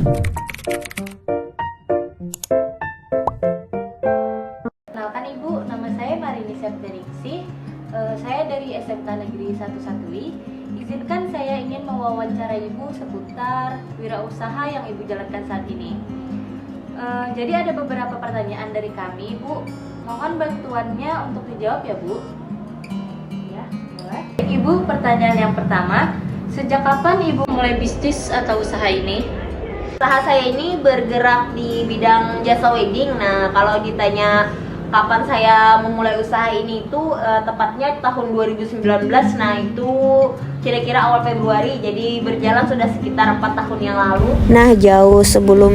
Kenalkan Ibu, nama saya Marini Septeriksi. Saya dari SMK Negeri 11I. Izinkan saya ingin mewawancara Ibu seputar wirausaha yang Ibu jalankan saat ini. Jadi ada beberapa pertanyaan dari kami, Bu. Mohon bantuannya untuk dijawab ya, Bu. Ya, boleh. Ibu, pertanyaan yang pertama, sejak kapan Ibu mulai bisnis atau usaha ini? Usaha saya ini bergerak di bidang jasa wedding. Nah, kalau ditanya kapan saya memulai usaha ini itu tepatnya tahun 2019. Nah, itu kira-kira awal Februari. Jadi berjalan sudah sekitar 4 tahun yang lalu. Nah, jauh sebelum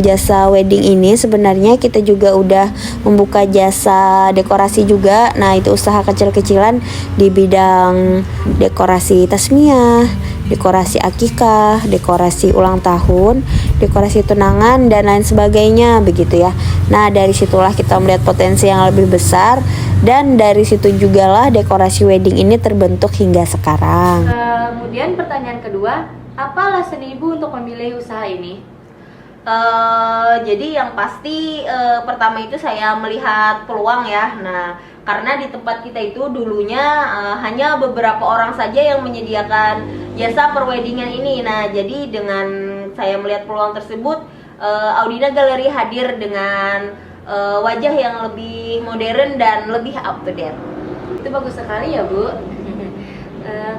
jasa wedding ini sebenarnya kita juga udah membuka jasa dekorasi juga. Nah, itu usaha kecil-kecilan di bidang dekorasi tasmiyah, dekorasi akikah, dekorasi ulang tahun, dekorasi tunangan, dan lain sebagainya begitu ya. Nah, dari situlah kita melihat potensi yang lebih besar, dan dari situ jugalah dekorasi wedding ini terbentuk hingga sekarang. Kemudian pertanyaan kedua, apa alasan Ibu untuk memilih usaha ini? Jadi yang pasti pertama itu saya melihat peluang ya. Nah, karena di tempat kita itu dulunya hanya beberapa orang saja yang menyediakan jasa perweddingan ini. Nah, jadi dengan saya melihat peluang tersebut, Audina Gallery hadir dengan wajah yang lebih modern dan lebih up to date. Itu bagus sekali ya, Bu.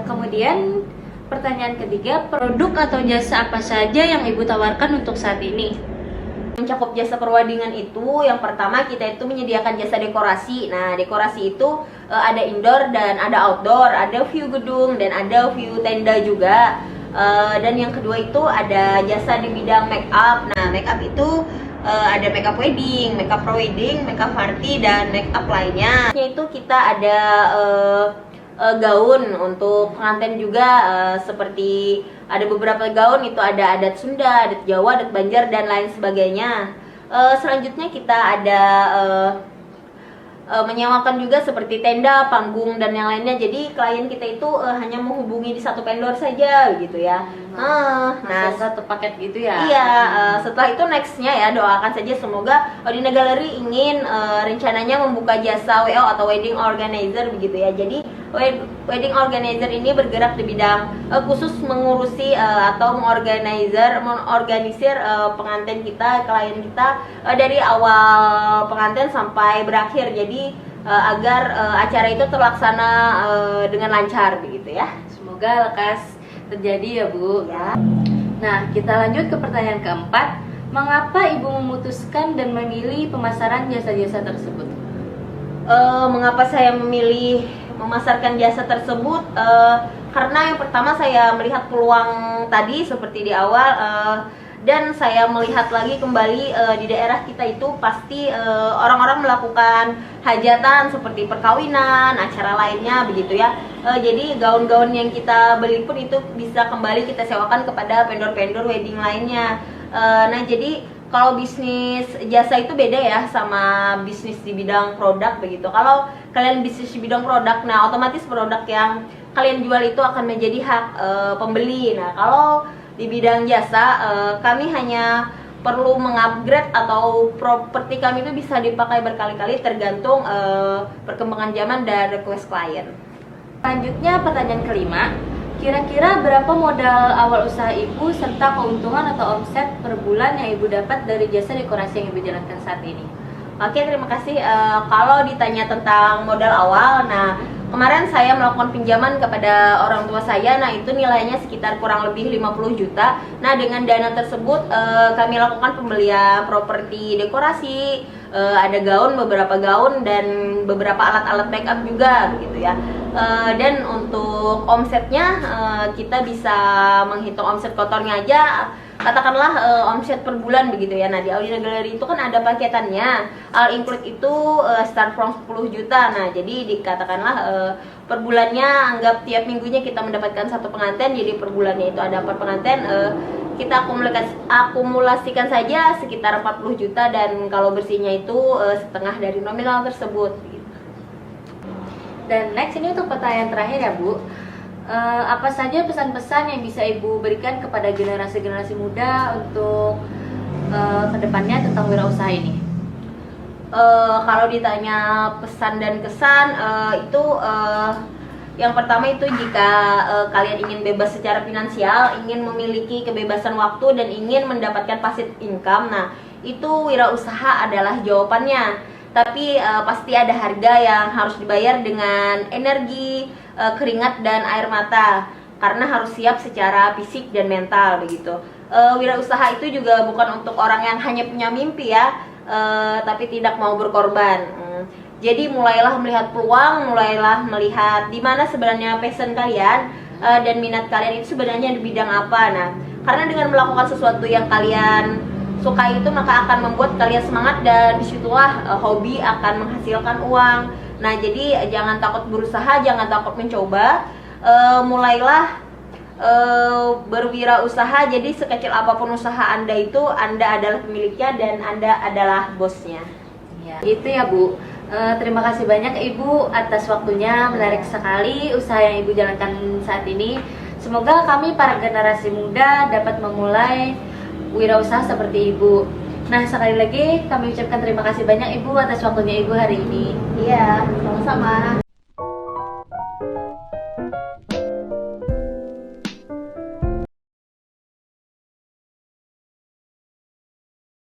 Kemudian pertanyaan ketiga, produk atau jasa apa saja yang Ibu tawarkan untuk saat ini? Mencakup jasa perweddingan itu, yang pertama kita itu menyediakan jasa dekorasi. Nah, dekorasi itu ada indoor dan ada outdoor, ada view gedung dan ada view tenda juga. Dan yang kedua itu ada jasa di bidang make up. Nah, make up itu ada make up wedding, make up pre-wedding, make up party, dan make up lainnya. Itu kita ada gaun untuk pengantin juga, seperti ada beberapa gaun itu ada adat Sunda, adat Jawa, adat Banjar, dan lain sebagainya. Selanjutnya kita ada menyewakan juga seperti tenda, panggung, dan yang lainnya. Jadi klien kita itu hanya menghubungi di satu vendor saja gitu ya. Nah, satu paket gitu ya? Iya, setelah itu nextnya ya, doakan saja semoga Audina Gallery ingin rencananya membuka jasa WO atau wedding organizer begitu ya. Jadi wedding organizer ini bergerak di bidang khusus mengurusi atau mengorganisir pengantin kita, klien kita dari awal pengantin sampai berakhir. Jadi agar acara itu terlaksana dengan lancar begitu ya. Semoga lekas terjadi ya, Bu. Ya. Nah, kita lanjut ke pertanyaan keempat. Mengapa Ibu memutuskan dan memilih pemasaran jasa-jasa tersebut? Mengapa saya memilih memasarkan jasa tersebut? Karena yang pertama saya melihat peluang tadi seperti di awal, dan saya melihat lagi kembali di daerah kita itu pasti orang-orang melakukan hajatan seperti perkawinan, acara lainnya begitu ya. Jadi gaun-gaun yang kita beli pun itu bisa kembali kita sewakan kepada vendor-vendor wedding lainnya. Nah, jadi kalau bisnis jasa itu beda ya sama bisnis di bidang produk begitu. Kalau kalian bisnis di bidang produk, nah otomatis produk yang kalian jual itu akan menjadi hak pembeli. Nah, kalau di bidang jasa, kami hanya perlu mengupgrade atau properti kami itu bisa dipakai berkali-kali tergantung perkembangan zaman dan request klien. Selanjutnya pertanyaan kelima, kira-kira berapa modal awal usaha Ibu serta keuntungan atau omset per bulan yang Ibu dapat dari jasa dekorasi yang Ibu jalankan saat ini? Oke, terima kasih. Kalau ditanya tentang modal awal, nah kemarin saya melakukan pinjaman kepada orang tua saya. Nah, itu nilainya sekitar kurang lebih 50 juta. Nah, dengan dana tersebut kami lakukan pembelian properti dekorasi, ada gaun, beberapa gaun, dan beberapa alat-alat makeup juga begitu ya. Dan untuk omsetnya kita bisa menghitung omset kotornya aja, katakanlah omset per bulan begitu ya. Nah, di Audina Gallery itu kan ada paketannya, all include itu start from 10 juta. Nah, jadi dikatakanlah per bulannya, anggap tiap minggunya kita mendapatkan satu pengantin, jadi per bulannya itu ada 4 pengantin, kita akumulasikan saja sekitar 40 juta, dan kalau bersihnya itu setengah dari nominal tersebut gitu. Dan next, ini untuk pertanyaan terakhir ya, Bu. Apa saja pesan-pesan yang bisa Ibu berikan kepada generasi-generasi muda untuk kedepannya tentang wirausaha ini? Kalau ditanya pesan dan kesan, itu yang pertama itu jika kalian ingin bebas secara finansial, ingin memiliki kebebasan waktu dan ingin mendapatkan passive income, nah itu wirausaha adalah jawabannya. Tapi pasti ada harga yang harus dibayar dengan energi, keringat dan air mata, karena harus siap secara fisik dan mental begitu. Wirausaha itu juga bukan untuk orang yang hanya punya mimpi ya, tapi tidak mau berkorban. Jadi mulailah melihat peluang, mulailah melihat di mana sebenarnya passion kalian dan minat kalian itu sebenarnya di bidang apa. Nah, karena dengan melakukan sesuatu yang kalian suka itu maka akan membuat kalian semangat dan disitulah hobi akan menghasilkan uang. Nah, jadi jangan takut berusaha, jangan takut mencoba. Mulailah berwirausaha. Jadi sekecil apapun usaha Anda itu, Anda adalah pemiliknya dan Anda adalah bosnya. Ya, itu ya Bu. Terima kasih banyak Ibu atas waktunya, menarik sekali usaha yang Ibu jalankan saat ini. Semoga kami para generasi muda dapat memulai wirausaha seperti Ibu. Nah, sekali lagi kami ucapkan terima kasih banyak Ibu atas waktunya Ibu hari ini. Iya, sama-sama.